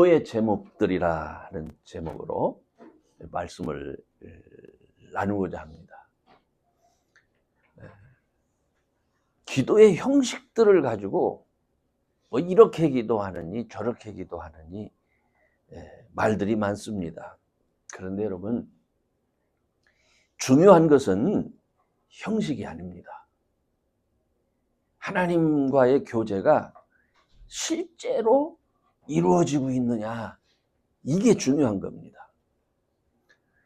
기도의 제목들이라는 제목으로 말씀을 나누고자 합니다. 기도의 형식들을 가지고 뭐 이렇게 기도하느니 저렇게 기도하느니 말들이 많습니다. 그런데 여러분, 중요한 것은 형식이 아닙니다. 하나님과의 교제가 실제로 이루어지고 있느냐, 이게 중요한 겁니다.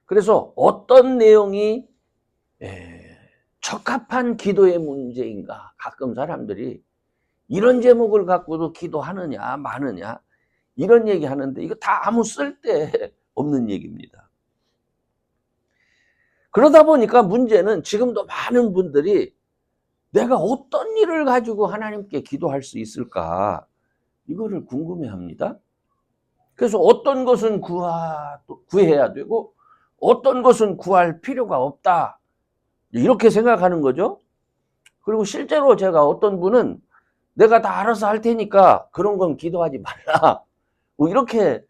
그래서 어떤 내용이 적합한 기도의 문제인가, 가끔 사람들이 이런 제목을 갖고도 기도하느냐 마느냐 이런 얘기 하는데 이거 다 아무 쓸데 없는 얘기입니다. 그러다 보니까 문제는 지금도 많은 분들이 내가 어떤 일을 가지고 하나님께 기도할 수 있을까, 이거를 궁금해합니다. 그래서 어떤 것은 구해야 되고 어떤 것은 구할 필요가 없다, 이렇게 생각하는 거죠. 그리고 실제로 제가 어떤 분은 내가 다 알아서 할 테니까 그런 건 기도하지 말라, 뭐 이렇게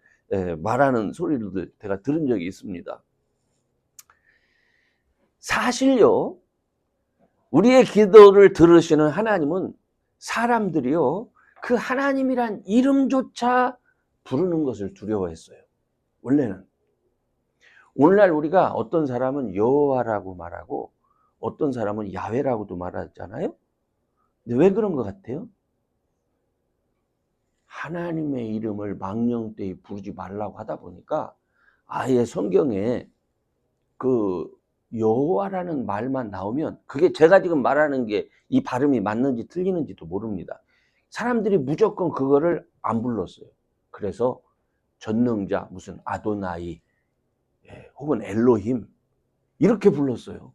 말하는 소리를 제가 들은 적이 있습니다. 사실요, 우리의 기도를 들으시는 하나님은 사람들이요, 그 하나님이란 이름조차 부르는 것을 두려워했어요. 원래는. 오늘날 우리가 어떤 사람은 여호와라고 말하고 어떤 사람은 야훼라고도 말하잖아요. 근데 왜 그런 것 같아요? 하나님의 이름을 망령되이 부르지 말라고 하다 보니까 아예 성경에 그 여호와라는 말만 나오면, 그게 제가 지금 말하는 게 이 발음이 맞는지 틀리는지도 모릅니다. 사람들이 무조건 그거를 안 불렀어요. 그래서 전능자, 무슨 아도나이, 혹은 엘로힘 이렇게 불렀어요.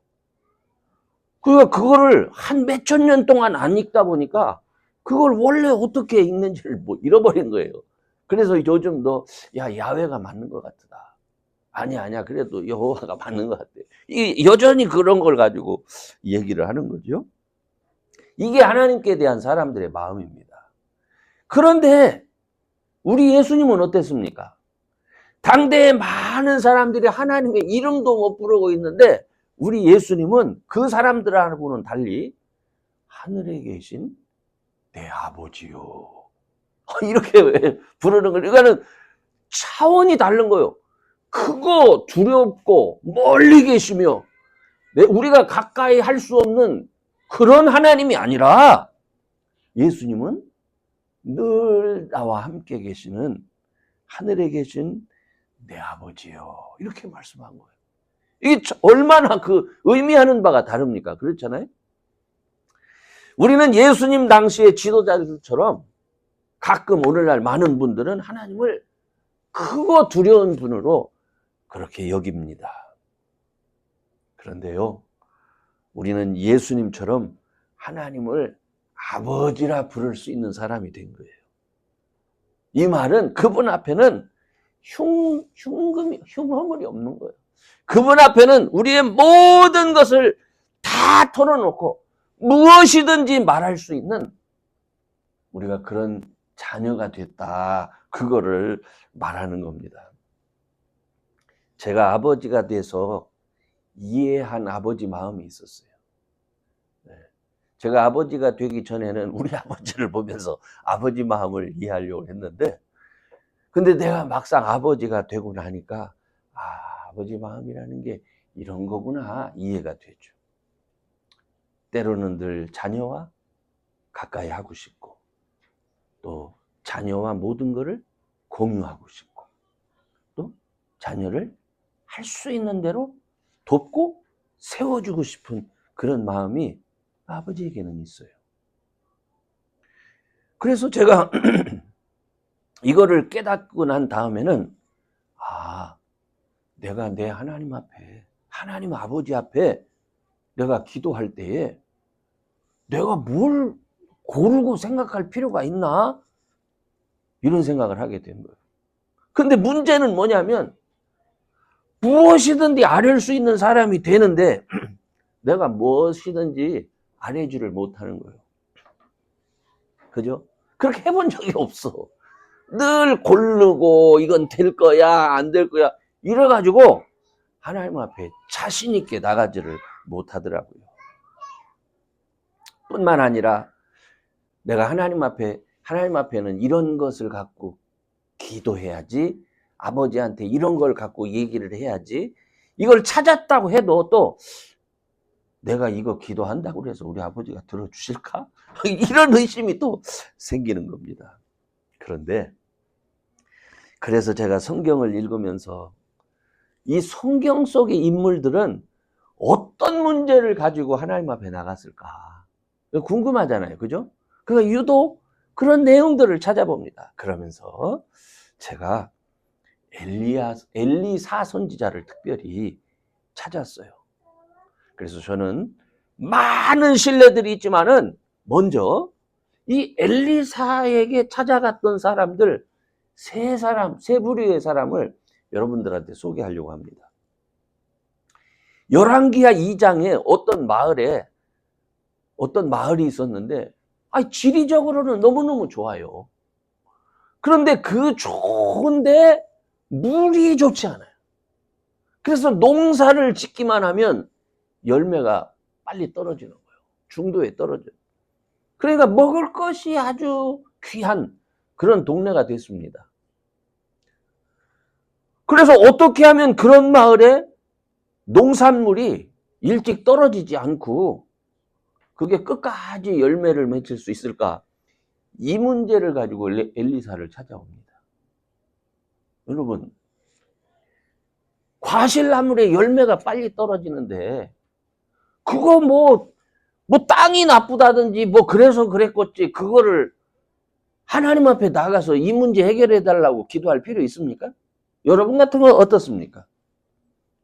그러니까 그거를 한 몇천 년 동안 안 읽다 보니까 그걸 원래 어떻게 읽는지를 뭐 잃어버린 거예요. 그래서 요즘 너 야훼가 맞는 것 같다. 아니야 그래도 여호와가 맞는 것 같아. 여전히 그런 걸 가지고 얘기를 하는 거죠. 이게 하나님께 대한 사람들의 마음입니다. 그런데 우리 예수님은 어땠습니까? 당대에 많은 사람들이 하나님의 이름도 못 부르고 있는데 우리 예수님은 그 사람들하고는 달리 하늘에 계신 내 아버지요, 이렇게 부르는 걸, 이거는 차원이 다른 거예요. 크고 두렵고 멀리 계시며 우리가 가까이 할 수 없는 그런 하나님이 아니라 예수님은 늘 나와 함께 계시는 하늘에 계신 내 아버지요, 이렇게 말씀한 거예요. 이게 얼마나 그 의미하는 바가 다릅니까? 그렇잖아요. 우리는 예수님 당시의 지도자들처럼 가끔 오늘날 많은 분들은 하나님을 크고 두려운 분으로 그렇게 여깁니다. 그런데요, 우리는 예수님처럼 하나님을 아버지라 부를 수 있는 사람이 된 거예요. 이 말은 그분 앞에는 흉허물이 없는 거예요. 그분 앞에는 우리의 모든 것을 다 털어놓고 무엇이든지 말할 수 있는, 우리가 그런 자녀가 됐다, 그거를 말하는 겁니다. 제가 아버지가 돼서 이해한 아버지 마음이 있었어요. 제가 아버지가 되기 전에는 우리 아버지를 보면서 아버지 마음을 이해하려고 했는데, 근데 내가 막상 아버지가 되고 나니까 아버지 마음이라는 게 이런 거구나, 이해가 되죠. 때로는 늘 자녀와 가까이 하고 싶고 또 자녀와 모든 것을 공유하고 싶고 또 자녀를 할 수 있는 대로 돕고 세워주고 싶은 그런 마음이 아버지에게는 있어요. 그래서 제가 이거를 깨닫고 난 다음에는 내가 내 하나님 앞에, 하나님 아버지 앞에 내가 기도할 때에 내가 뭘 고르고 생각할 필요가 있나? 이런 생각을 하게 된 거예요. 근데 문제는 뭐냐면 무엇이든지 아뢰 수 있는 사람이 되는데 내가 무엇이든지 아뢰지를 못하는 거예요. 그죠? 그렇게 해본 적이 없어. 늘 고르고 이건 될 거야 안 될 거야 이래가지고 하나님 앞에 자신 있게 나가지를 못하더라고요. 뿐만 아니라 내가 하나님 앞에는 이런 것을 갖고 기도해야지, 아버지한테 이런 걸 갖고 얘기를 해야지, 이걸 찾았다고 해도 또 내가 이거 기도한다고 해서 우리 아버지가 들어주실까? 이런 의심이 또 생기는 겁니다. 그런데 그래서 제가 성경을 읽으면서 이 성경 속의 인물들은 어떤 문제를 가지고 하나님 앞에 나갔을까? 궁금하잖아요. 그죠? 그러니까 유독 그런 내용들을 찾아봅니다. 그러면서 제가 엘리사 선지자를 특별히 찾았어요. 그래서 저는 많은 신뢰들이 있지만은 먼저 이 엘리사에게 찾아갔던 사람들 세 부류의 사람을 여러분들한테 소개하려고 합니다. 열왕기하 2장에 어떤 마을이 있었는데 지리적으로는 너무너무 좋아요. 그런데 그 좋은데 물이 좋지 않아요. 그래서 농사를 짓기만 하면 열매가 빨리 떨어지는 거예요. 중도에 떨어져요. 그러니까 먹을 것이 아주 귀한 그런 동네가 됐습니다. 그래서 어떻게 하면 그런 마을에 농산물이 일찍 떨어지지 않고 그게 끝까지 열매를 맺힐 수 있을까? 이 문제를 가지고 엘리사를 찾아옵니다. 여러분, 과실나물에 열매가 빨리 떨어지는데 그거 뭐 땅이 나쁘다든지 그래서 그랬겠지, 그거를 하나님 앞에 나가서 이 문제 해결해 달라고 기도할 필요 있습니까? 여러분 같은 건 어떻습니까?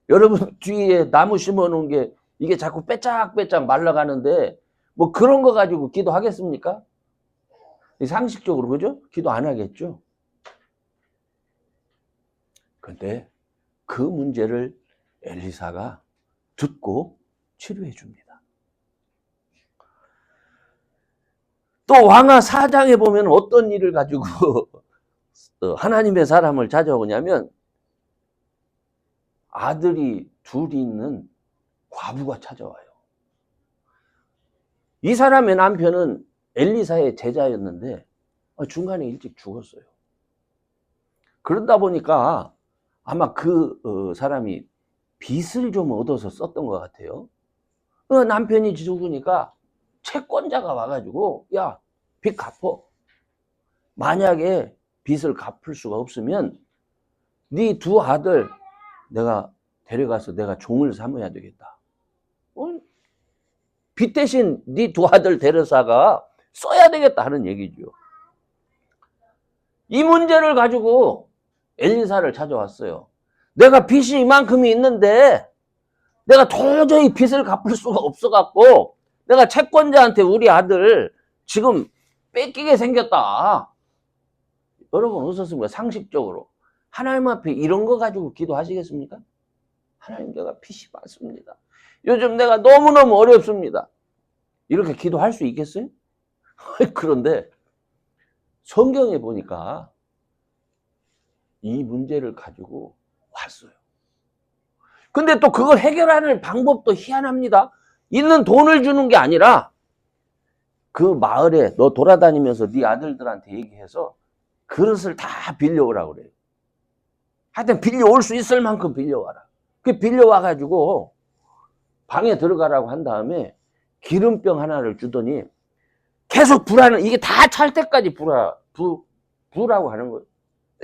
여러분 뒤에 나무 심어 놓은 게 이게 자꾸 빼짝빼짝 말라가는데 그런 거 가지고 기도하겠습니까? 상식적으로 그죠? 기도 안 하겠죠? 근데 그 문제를 엘리사가 듣고 치료해 줍니다. 또 왕하 4장에 보면 어떤 일을 가지고 하나님의 사람을 찾아오냐면 아들이 둘이 있는 과부가 찾아와요. 이 사람의 남편은 엘리사의 제자였는데 중간에 일찍 죽었어요. 그러다 보니까 아마 그 사람이 빚을 좀 얻어서 썼던 것 같아요. 남편이 죽으니까 채권자가 와가지고 야, 빚 갚어. 만약에 빚을 갚을 수가 없으면 네 두 아들 내가 데려가서 내가 종을 삼아야 되겠다. 빚 대신 네 두 아들 데려다가 써야 되겠다 하는 얘기죠. 이 문제를 가지고 엘리사를 찾아왔어요. 내가 빚이 이만큼이 있는데 내가 도저히 빚을 갚을 수가 없어갖고 내가 채권자한테 우리 아들 지금 뺏기게 생겼다. 여러분 어떻습니까? 상식적으로 하나님 앞에 이런 거 가지고 기도하시겠습니까? 하나님, 내가 빚이 많습니다. 요즘 내가 너무너무 어렵습니다. 이렇게 기도할 수 있겠어요? 그런데 성경에 보니까 이 문제를 가지고 왔어요. 근데 또 그걸 해결하는 방법도 희한합니다. 있는 돈을 주는 게 아니라 그 마을에 너 돌아다니면서 네 아들들한테 얘기해서 그릇을 다 빌려오라고 그래요. 하여튼 빌려올 수 있을 만큼 빌려와라. 그 빌려와가지고 방에 들어가라고 한 다음에 기름병 하나를 주더니 계속 이게 다 찰 때까지 부라고 하는 거예요.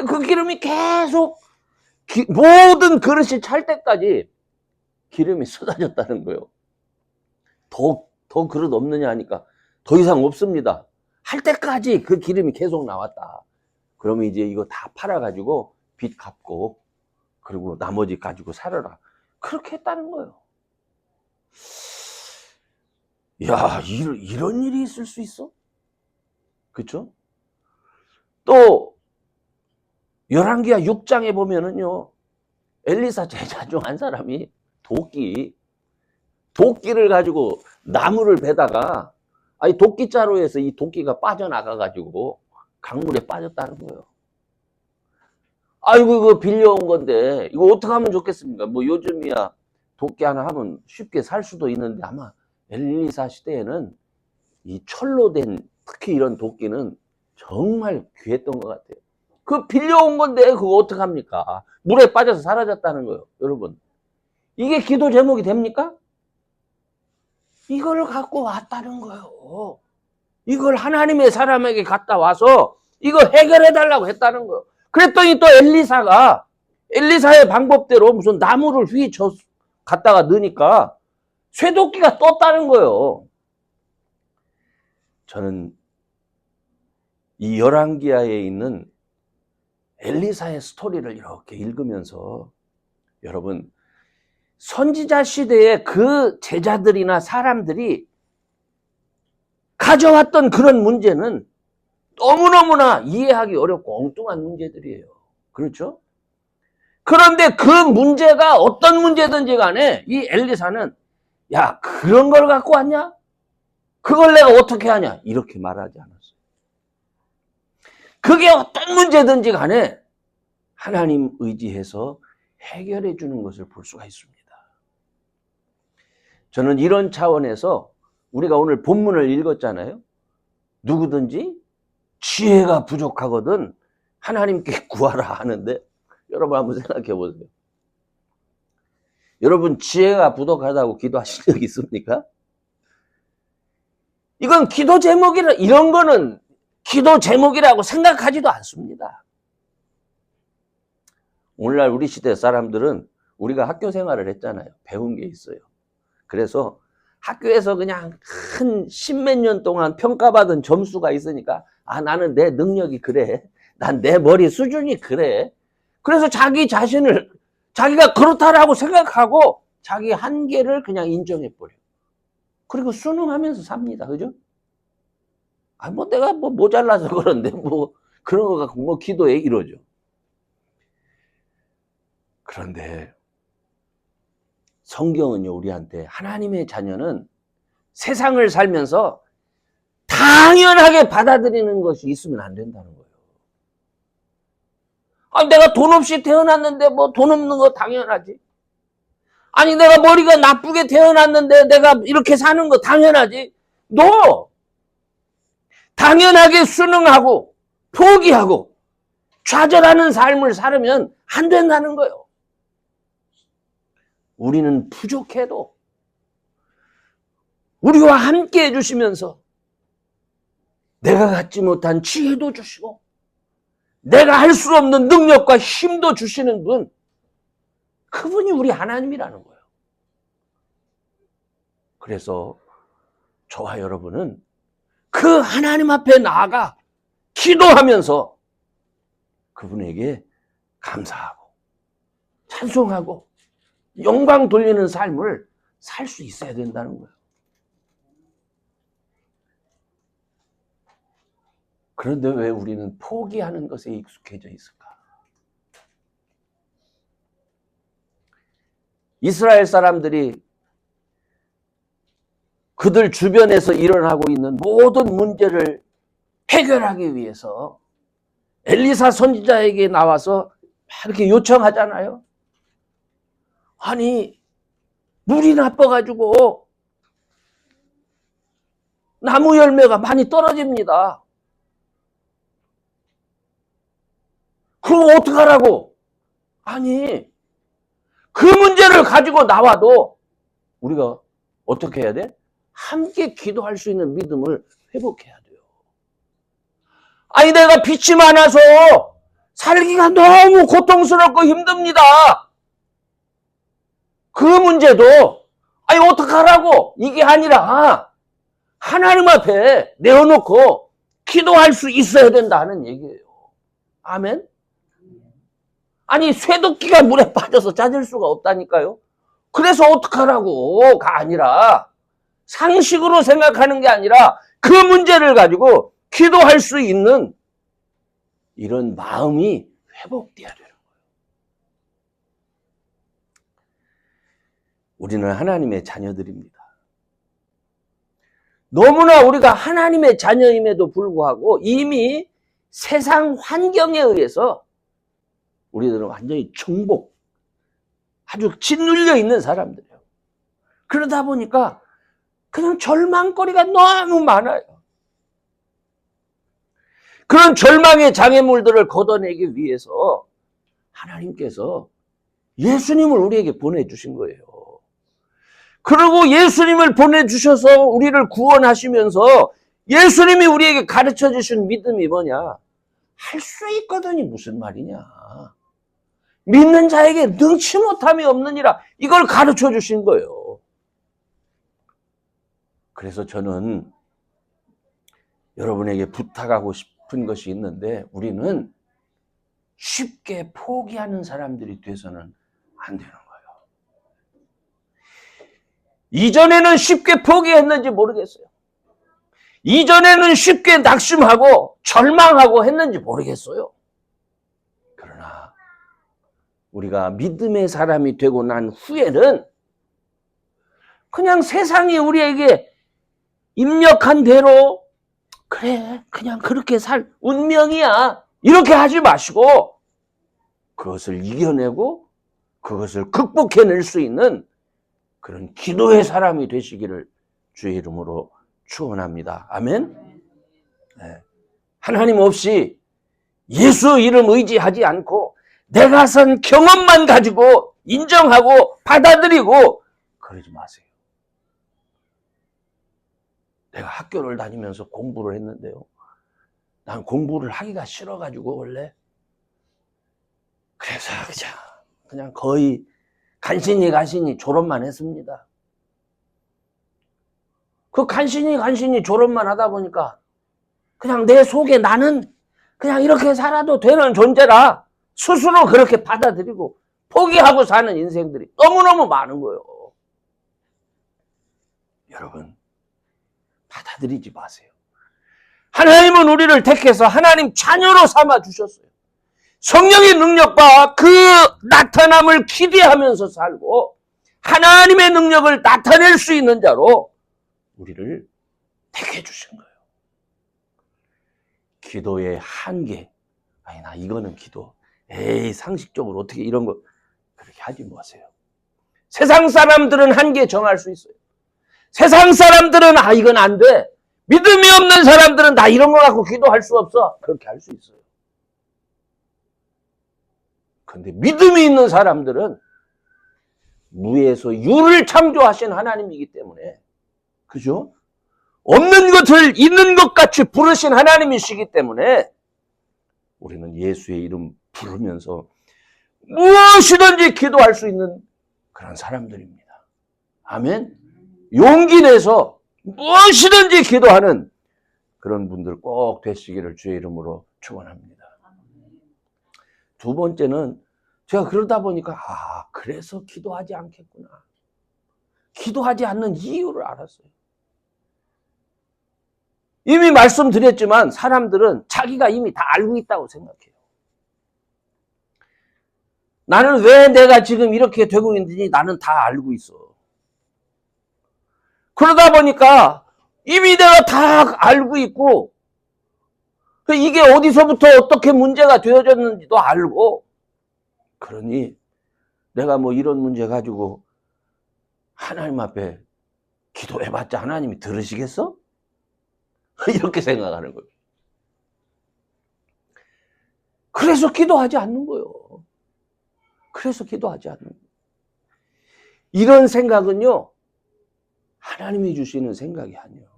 그 기름이 계속 모든 그릇이 찰 때까지 기름이 쏟아졌다는 거예요. 더 그릇 없느냐 하니까 더 이상 없습니다. 할 때까지 그 기름이 계속 나왔다. 그러면 이제 이거 다 팔아가지고 빚 갚고 그리고 나머지 가지고 살아라. 그렇게 했다는 거예요. 야, 이런 일이 있을 수 있어? 그쵸? 또 열왕기하 6장에 보면은요, 엘리사 제자 중 한 사람이 도끼를 가지고 나무를 베다가 도끼자루에서 이 도끼가 빠져나가가지고 강물에 빠졌다는 거예요. 아이고 이거 빌려온 건데 이거 어떻게 하면 좋겠습니까? 뭐 요즘이야 도끼 하나 하면 쉽게 살 수도 있는데 아마 엘리사 시대에는 이 철로 된 특히 이런 도끼는 정말 귀했던 것 같아요. 그 빌려온 건데 그거 어떡합니까? 물에 빠져서 사라졌다는 거예요. 여러분 이게 기도 제목이 됩니까? 이걸 갖고 왔다는 거예요. 이걸 하나님의 사람에게 갖다 와서 이거 해결해 달라고 했다는 거예요. 그랬더니 또 엘리사가 엘리사의 방법대로 무슨 나무를 휘저 갖다가 넣으니까 쇠도끼가 떴다는 거예요. 저는 이 열왕기하에 있는 엘리사의 스토리를 이렇게 읽으면서 여러분 선지자 시대의 그 제자들이나 사람들이 가져왔던 그런 문제는 너무너무나 이해하기 어렵고 엉뚱한 문제들이에요. 그렇죠? 그런데 그 문제가 어떤 문제든지 간에 이 엘리사는 야 그런 걸 갖고 왔냐? 그걸 내가 어떻게 하냐? 이렇게 말하지 않았어요. 그게 어떤 문제든지 간에 하나님 의지해서 해결해 주는 것을 볼 수가 있습니다. 저는 이런 차원에서 우리가 오늘 본문을 읽었잖아요. 누구든지 지혜가 부족하거든 하나님께 구하라 하는데 여러분 한번 생각해 보세요. 여러분 지혜가 부족하다고 기도하신 적 있습니까? 이건 기도 제목이라 이런 거는 기도 제목이라고 생각하지도 않습니다. 오늘날 우리 시대 사람들은 우리가 학교 생활을 했잖아요. 배운 게 있어요. 그래서 학교에서 그냥 한 십몇 년 동안 평가받은 점수가 있으니까 아 나는 내 능력이 그래. 난 내 머리 수준이 그래. 그래서 자기 자신을 자기가 그렇다라고 생각하고 자기 한계를 그냥 인정해버려. 그리고 순응하면서 삽니다. 그죠? 아, 뭐 내가 뭐 모자라서 그런데 뭐 그런 거 갖고 뭐 기도해 이러죠. 그런데 성경은요 우리한테 하나님의 자녀는 세상을 살면서 당연하게 받아들이는 것이 있으면 안 된다는 거예요. 아니 내가 돈 없이 태어났는데 뭐 돈 없는 거 당연하지. 아니 내가 머리가 나쁘게 태어났는데 내가 이렇게 사는 거 당연하지. 너 당연하게 순응하고 포기하고 좌절하는 삶을 살으면 안 된다는 거예요. 우리는 부족해도 우리와 함께 해주시면서 내가 갖지 못한 지혜도 주시고 내가 할 수 없는 능력과 힘도 주시는 분, 그분이 우리 하나님이라는 거예요. 그래서 저와 여러분은 그 하나님 앞에 나아가 기도하면서 그분에게 감사하고 찬송하고 영광 돌리는 삶을 살 수 있어야 된다는 거예요. 그런데 왜 우리는 포기하는 것에 익숙해져 있을까? 이스라엘 사람들이 그들 주변에서 일어나고 있는 모든 문제를 해결하기 위해서 엘리사 선지자에게 나와서 이렇게 요청하잖아요. 아니 물이 나빠가지고 나무 열매가 많이 떨어집니다. 그럼 어떡하라고? 아니 그 문제를 가지고 나와도 우리가 어떻게 해야 돼? 함께 기도할 수 있는 믿음을 회복해야 돼요. 아니 내가 빚이 많아서 살기가 너무 고통스럽고 힘듭니다. 그 문제도 아니 어떡하라고? 이게 아니라 하나님 앞에 내어놓고 기도할 수 있어야 된다는 얘기예요. 아멘? 아니 쇠도끼가 물에 빠져서 찾을 수가 없다니까요. 그래서 어떡하라고가 아니라 상식으로 생각하는 게 아니라 그 문제를 가지고 기도할 수 있는 이런 마음이 회복돼야 되는 거예요. 우리는 하나님의 자녀들입니다. 너무나 우리가 하나님의 자녀임에도 불구하고 이미 세상 환경에 의해서 우리들은 완전히 정복, 아주 짓눌려 있는 사람들이에요. 그러다 보니까 그냥 절망거리가 너무 많아요. 그런 절망의 장애물들을 걷어내기 위해서 하나님께서 예수님을 우리에게 보내주신 거예요. 그리고 예수님을 보내주셔서 우리를 구원하시면서 예수님이 우리에게 가르쳐 주신 믿음이 뭐냐? 할 수 있거든이 무슨 말이냐? 믿는 자에게 능치 못함이 없느니라, 이걸 가르쳐 주신 거예요. 그래서 저는 여러분에게 부탁하고 싶은 것이 있는데, 우리는 쉽게 포기하는 사람들이 돼서는 안 되는 거예요. 이전에는 쉽게 포기했는지 모르겠어요. 이전에는 쉽게 낙심하고 절망하고 했는지 모르겠어요. 그러나 우리가 믿음의 사람이 되고 난 후에는 그냥 세상이 우리에게 입력한 대로, 그래, 그냥 그렇게 살 운명이야, 이렇게 하지 마시고 그것을 이겨내고 그것을 극복해낼 수 있는 그런 기도의 사람이 되시기를 주의 이름으로 축원합니다. 아멘. 네. 하나님 없이 예수 이름 의지하지 않고 내가 선 경험만 가지고 인정하고 받아들이고 그러지 마세요. 내가 학교를 다니면서 공부를 했는데요, 난 공부를 하기가 싫어가지고 원래, 그래서 그냥 거의 간신히 졸업만 했습니다. 그 간신히 졸업만 하다 보니까 그냥 내 속에 나는 그냥 이렇게 살아도 되는 존재라 스스로 그렇게 받아들이고 포기하고 사는 인생들이 너무너무 많은 거예요. 여러분, 받아들이지 마세요. 하나님은 우리를 택해서 하나님 자녀로 삼아 주셨어요. 성령의 능력과 그 나타남을 기대하면서 살고 하나님의 능력을 나타낼 수 있는 자로 우리를 택해 주신 거예요. 기도의 한계, 아니 나 이거는 기도, 에이 상식적으로 어떻게 이런 거, 그렇게 하지 마세요. 세상 사람들은 한계 정할 수 있어요. 세상 사람들은 이건 안 돼, 믿음이 없는 사람들은 나 이런 거 갖고 기도할 수 없어, 그렇게 할 수 있어요. 근데 믿음이 있는 사람들은 무에서 유를 창조하신 하나님이기 때문에, 그죠? 없는 것을 있는 것 같이 부르신 하나님이시기 때문에 우리는 예수의 이름 부르면서 무엇이든지 기도할 수 있는 그런 사람들입니다. 아멘. 용기 내서 무엇이든지 기도하는 그런 분들 꼭 되시기를 주의 이름으로 축원합니다. 두 번째는 제가 그러다 보니까 그래서 기도하지 않겠구나, 기도하지 않는 이유를 알았어요. 이미 말씀드렸지만 사람들은 자기가 이미 다 알고 있다고 생각해요. 나는 왜 내가 지금 이렇게 되고 있는지 나는 다 알고 있어. 그러다 보니까 이미 내가 다 알고 있고 이게 어디서부터 어떻게 문제가 되어졌는지도 알고, 그러니 내가 뭐 이런 문제 가지고 하나님 앞에 기도해봤자 하나님이 들으시겠어? 이렇게 생각하는 거예요. 그래서 기도하지 않는 거예요. 그래서 기도하지 않는 거예요. 이런 생각은요, 하나님이 주시는 생각이 아니에요.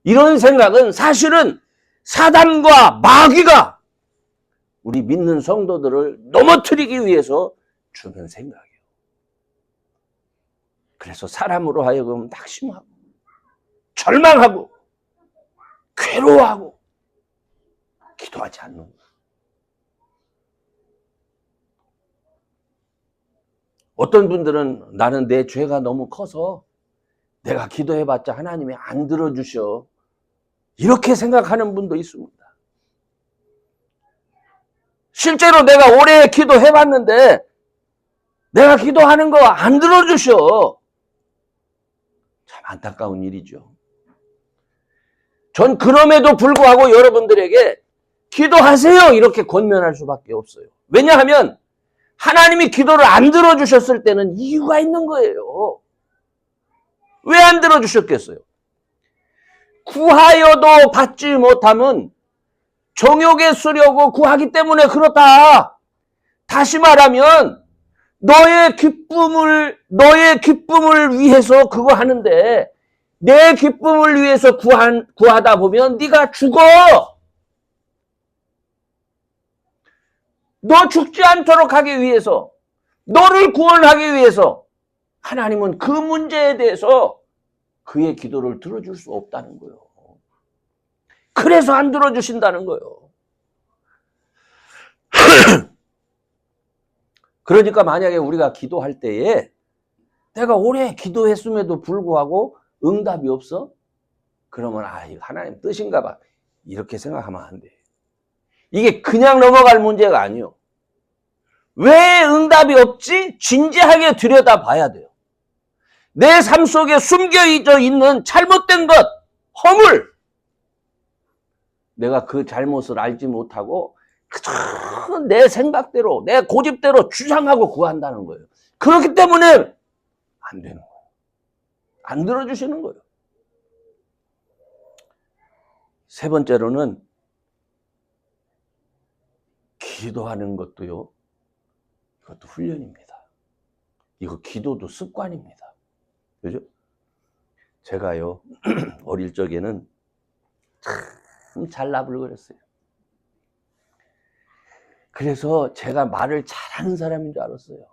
이런 생각은 사실은 사단과 마귀가 우리 믿는 성도들을 넘어뜨리기 위해서 주는 생각이에요. 그래서 사람으로 하여금 낙심하고 절망하고 괴로워하고 기도하지 않는 거예요. 어떤 분들은 나는 내 죄가 너무 커서 내가 기도해봤자 하나님이 안 들어주셔, 이렇게 생각하는 분도 있습니다. 실제로 내가 오래 기도해봤는데 내가 기도하는 거 안 들어주셔. 참 안타까운 일이죠. 전 그럼에도 불구하고 여러분들에게 기도하세요, 이렇게 권면할 수밖에 없어요. 왜냐하면 하나님이 기도를 안 들어주셨을 때는 이유가 있는 거예요. 왜 안 들어주셨겠어요? 구하여도 받지 못함은 정욕에 쓰려고 구하기 때문에 그렇다. 다시 말하면 너의 기쁨을 위해서 그거 하는데 내 기쁨을 위해서 구하다 보면 네가 죽어. 너 죽지 않도록 하기 위해서, 너를 구원하기 위해서 하나님은 그 문제에 대해서 그의 기도를 들어줄 수 없다는 거예요. 그래서 안 들어주신다는 거예요. 그러니까 만약에 우리가 기도할 때에 내가 오래 기도했음에도 불구하고 응답이 없어? 그러면 이거 하나님 뜻인가 봐. 이렇게 생각하면 안 돼. 이게 그냥 넘어갈 문제가 아니요. 왜 응답이 없지? 진지하게 들여다봐야 돼요. 내 삶 속에 숨겨져 있는 잘못된 것, 허물. 내가 그 잘못을 알지 못하고 그저 내 생각대로, 내 고집대로 주장하고 구한다는 거예요. 그렇기 때문에 안 되는 거예요. 안 들어주시는 거예요. 세 번째로는 기도하는 것도요. 이것도 훈련입니다. 이거 기도도 습관입니다. 그죠? 제가요 어릴 적에는 참 잘 나불거렸어요. 그래서 제가 말을 잘하는 사람인 줄 알았어요.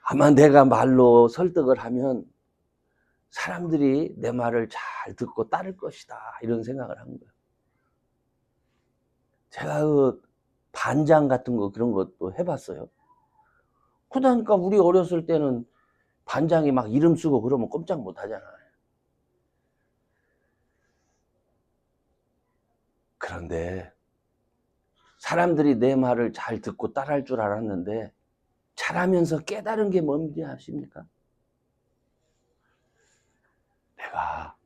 아마 내가 말로 설득을 하면 사람들이 내 말을 잘 듣고 따를 것이다 이런 생각을 한 거예요. 제가 그 반장 같은 거 그런 것도 해봤어요. 그러니까 우리 어렸을 때는 반장이 막 이름 쓰고 그러면 꼼짝 못 하잖아요. 그런데 사람들이 내 말을 잘 듣고 따라할 줄 알았는데 잘하면서 깨달은 게 뭔지 아십니까? 내가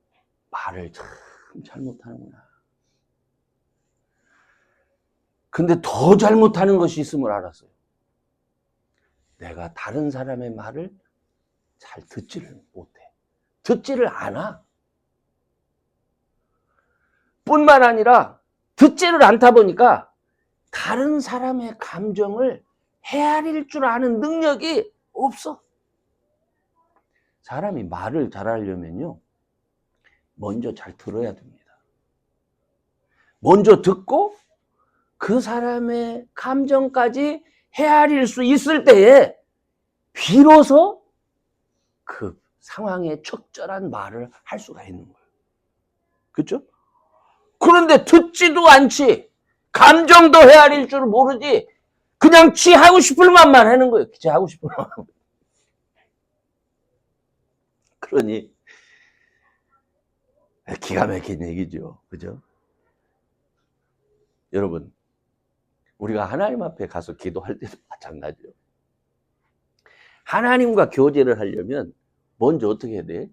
말을 참 잘못하는구나. 근데 더 잘못하는 것이 있음을 알았어요. 내가 다른 사람의 말을 잘 듣지를 못해. 듣지를 않아. 뿐만 아니라 듣지를 않다 보니까 다른 사람의 감정을 헤아릴 줄 아는 능력이 없어. 사람이 말을 잘하려면요, 먼저 잘 들어야 됩니다. 먼저 듣고 그 사람의 감정까지 헤아릴 수 있을 때에 비로소 그 상황에 적절한 말을 할 수가 있는 거예요. 그렇죠? 그런데 듣지도 않지, 감정도 헤아릴 줄 모르지, 그냥 지 하고 싶을 만만 하는 거예요. 지 하고 싶을 만만. 그러니 기가 막힌 얘기죠. 그죠? 여러분, 우리가 하나님 앞에 가서 기도할 때도 마찬가지예요. 하나님과 교제를 하려면 먼저 어떻게 해야 돼?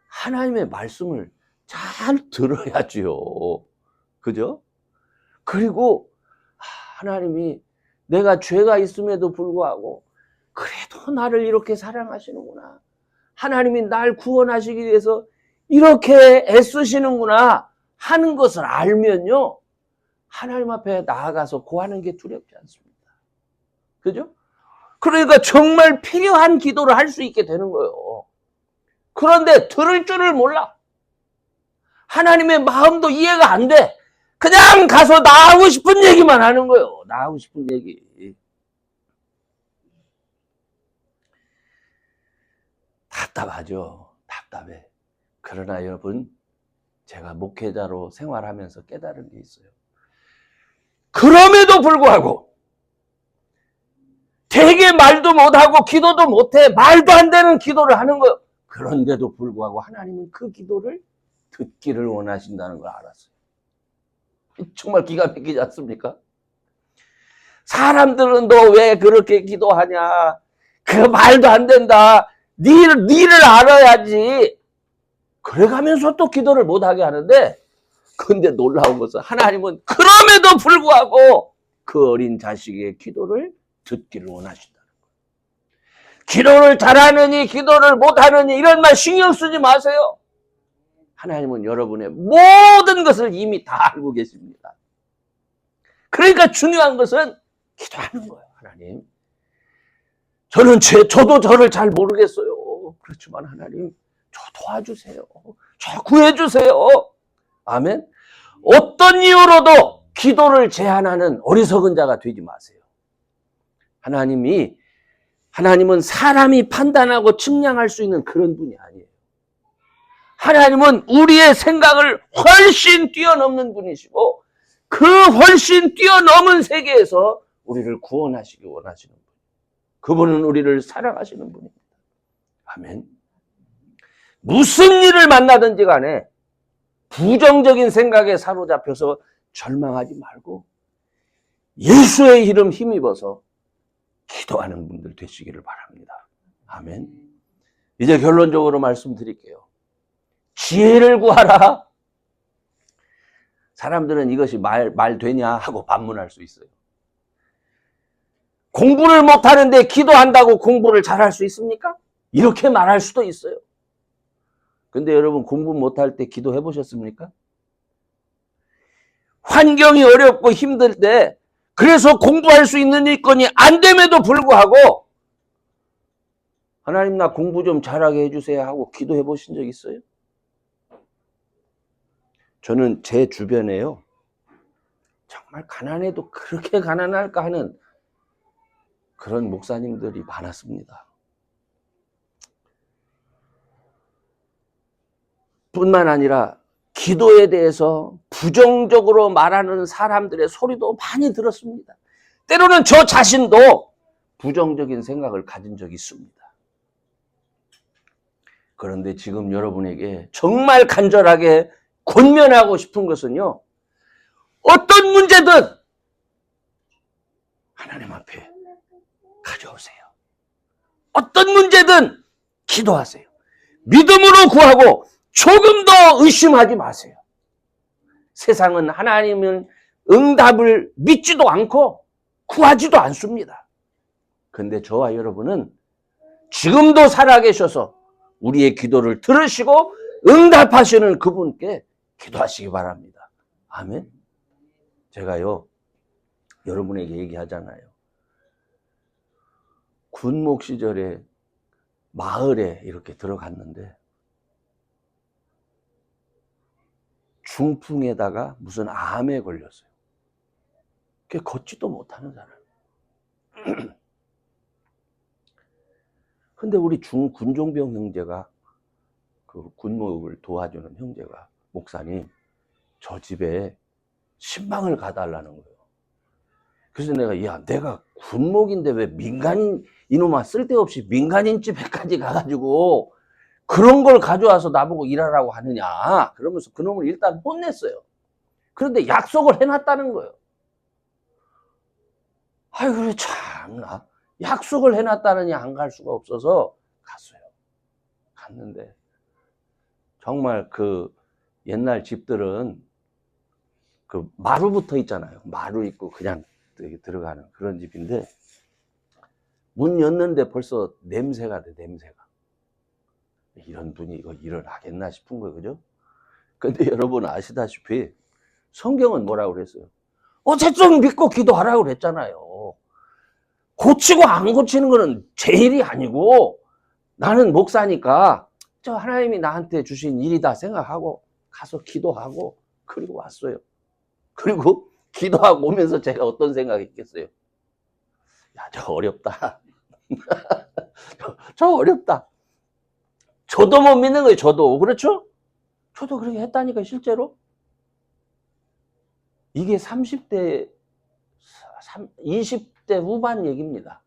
하나님의 말씀을 잘 들어야지요. 그죠? 그리고 하나님이 내가 죄가 있음에도 불구하고 그래도 나를 이렇게 사랑하시는구나. 하나님이 날 구원하시기 위해서 이렇게 애쓰시는구나 하는 것을 알면요, 하나님 앞에 나아가서 구하는 게 두렵지 않습니다. 그죠? 그러니까 정말 필요한 기도를 할 수 있게 되는 거예요. 그런데 들을 줄을 몰라. 하나님의 마음도 이해가 안 돼. 그냥 가서 나 하고 싶은 얘기만 하는 거예요. 나 하고 싶은 얘기. 답답하죠. 답답해. 그러나 여러분, 제가 목회자로 생활하면서 깨달은 게 있어요. 그럼에도 불구하고 되게 말도 못하고 기도도 못해, 말도 안 되는 기도를 하는 거예요. 그런데도 불구하고 하나님은 그 기도를 듣기를 원하신다는 걸 알았어요. 정말 기가 막히지 않습니까? 사람들은 너 왜 그렇게 기도하냐, 그 말도 안 된다, 니를 알아야지, 그래가면서 또 기도를 못하게 하는데, 근데 놀라운 것은 하나님은 그럼에도 불구하고 그 어린 자식의 기도를 듣기를 원하신다. 기도를 잘하느니 기도를 못하느니 이런 말 신경 쓰지 마세요. 하나님은 여러분의 모든 것을 이미 다 알고 계십니다. 그러니까 중요한 것은 기도하는 거예요. 하나님, 저도 저를 잘 모르겠어요. 그렇지만 하나님, 저 도와주세요. 저 구해주세요. 아멘. 어떤 이유로도 기도를 제한하는 어리석은 자가 되지 마세요. 하나님은 사람이 판단하고 측량할 수 있는 그런 분이 아니에요. 하나님은 우리의 생각을 훨씬 뛰어넘는 분이시고 그 훨씬 뛰어넘은 세계에서 우리를 구원하시기 원하시는 분. 그분은 우리를 사랑하시는 분입니다. 아멘. 무슨 일을 만나든지 간에 부정적인 생각에 사로잡혀서 절망하지 말고 예수의 이름 힘입어서 기도하는 분들 되시기를 바랍니다. 아멘. 이제 결론적으로 말씀드릴게요. 지혜를 구하라. 사람들은 이것이 말 되냐 하고 반문할 수 있어요. 공부를 못하는데 기도한다고 공부를 잘할 수 있습니까? 이렇게 말할 수도 있어요. 근데 여러분, 공부 못할 때 기도해 보셨습니까? 환경이 어렵고 힘들 때 그래서 공부할 수 있는 일건이 안 됨에도 불구하고 하나님, 나 공부 좀 잘하게 해주세요 하고 기도해 보신 적 있어요? 저는 제 주변에요, 정말 가난해도 그렇게 가난할까 하는 그런 목사님들이 많았습니다. 뿐만 아니라 기도에 대해서 부정적으로 말하는 사람들의 소리도 많이 들었습니다. 때로는 저 자신도 부정적인 생각을 가진 적이 있습니다. 그런데 지금 여러분에게 정말 간절하게 권면하고 싶은 것은요, 어떤 문제든 하나님 앞에 가져오세요. 어떤 문제든 기도하세요. 믿음으로 구하고 조금 더 의심하지 마세요. 세상은 하나님은 응답을 믿지도 않고 구하지도 않습니다. 그런데 저와 여러분은 지금도 살아계셔서 우리의 기도를 들으시고 응답하시는 그분께 기도하시기 바랍니다. 아멘. 제가요, 여러분에게 얘기하잖아요. 군목 시절에 마을에 이렇게 들어갔는데 중풍에다가 무슨 암에 걸렸어요. 그게 걷지도 못하는 사람. 근데 우리 군종병 형제가, 그 군목을 도와주는 형제가, 목사님, 저 집에 신방을 가달라는 거예요. 그래서 내가 군목인데 왜 민간인, 이놈아 쓸데없이 민간인 집에까지 가가지고 그런 걸 가져와서 나보고 일하라고 하느냐, 그러면서 그놈을 일단 혼냈어요. 그런데 약속을 해놨다는 거예요. 아이고, 참나. 약속을 해놨다느니 안 갈 수가 없어서 갔어요. 갔는데 정말 그 옛날 집들은 그 마루 붙어 있잖아요. 마루 있고 그냥 들어가는 그런 집인데 문 열는데 벌써 냄새가 돼, 냄새가. 이런 분이 이거 일을 하겠나 싶은 거예요. 그죠? 근데 여러분 아시다시피 성경은 뭐라고 그랬어요? 어쨌든 믿고 기도하라고 그랬잖아요. 고치고 안 고치는 거는 제 일이 아니고 나는 목사니까 저 하나님이 나한테 주신 일이다 생각하고 가서 기도하고 그리고 왔어요. 그리고 기도하고 오면서 제가 어떤 생각이 있겠어요? 야, 저 어렵다. 저 어렵다. 저도 못 믿는 거예요. 저도. 그렇죠? 저도 그렇게 했다니까 실제로. 이게 30대 20대 후반 얘기입니다.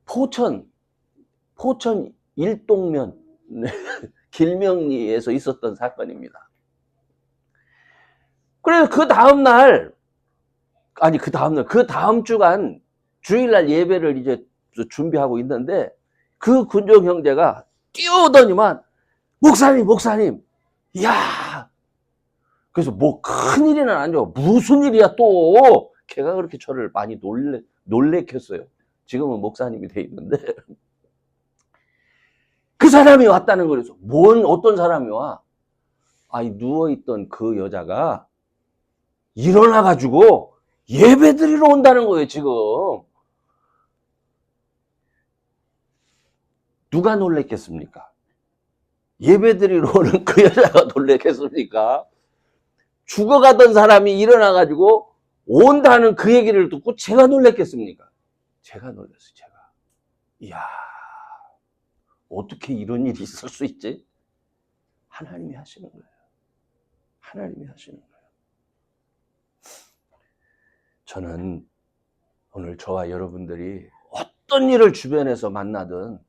포천 일동면 길명리에서 있었던 사건입니다. 그래서 그 다음 주간 주일날 예배를 이제 준비하고 있는데 그 군종 형제가 뛰어오더니만 목사님 야, 그래서 뭐 큰일이는 아니죠. 무슨 일이야 또. 걔가 그렇게 저를 많이 놀래켰어요. 지금은 목사님이 돼 있는데. 그 사람이 왔다는 거래서. 어떤 사람이 와? 아이, 누워있던 그 여자가 일어나가지고 예배 드리러 온다는 거예요, 지금. 누가 놀랬겠습니까? 예배 드리러 오는 그 여자가 놀랬겠습니까? 죽어가던 사람이 일어나가지고 온다는 그 얘기를 듣고 제가 놀랬겠습니까? 제가 놀랐어요, 제가. 이야, 어떻게 이런 일이 있을 수 있지? 하나님이 하시는 거예요. 하나님이 하시는 거예요. 저는 오늘 저와 여러분들이 어떤 일을 주변에서 만나든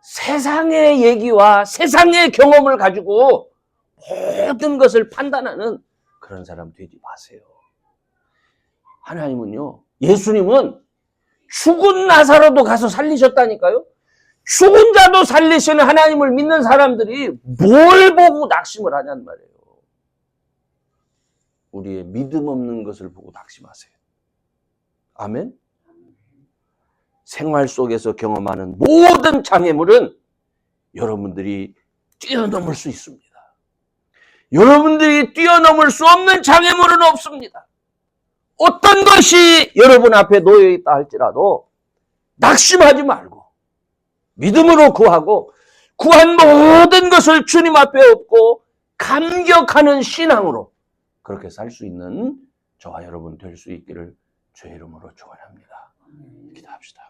세상의 얘기와 세상의 경험을 가지고 모든 것을 판단하는 그런 사람 되지 마세요. 하나님은요, 예수님은 죽은 나사로도 가서 살리셨다니까요. 죽은 자도 살리시는 하나님을 믿는 사람들이 뭘 보고 낙심을 하냐는 말이에요. 우리의 믿음 없는 것을 보고 낙심하세요. 아멘? 생활 속에서 경험하는 모든 장애물은 여러분들이 뛰어넘을 수 있습니다. 여러분들이 뛰어넘을 수 없는 장애물은 없습니다. 어떤 것이 여러분 앞에 놓여 있다 할지라도 낙심하지 말고 믿음으로 구하고 구한 모든 것을 주님 앞에 엎고 감격하는 신앙으로 그렇게 살 수 있는 저와 여러분 될 수 있기를 주의 이름으로 축원합니다. 기도합시다.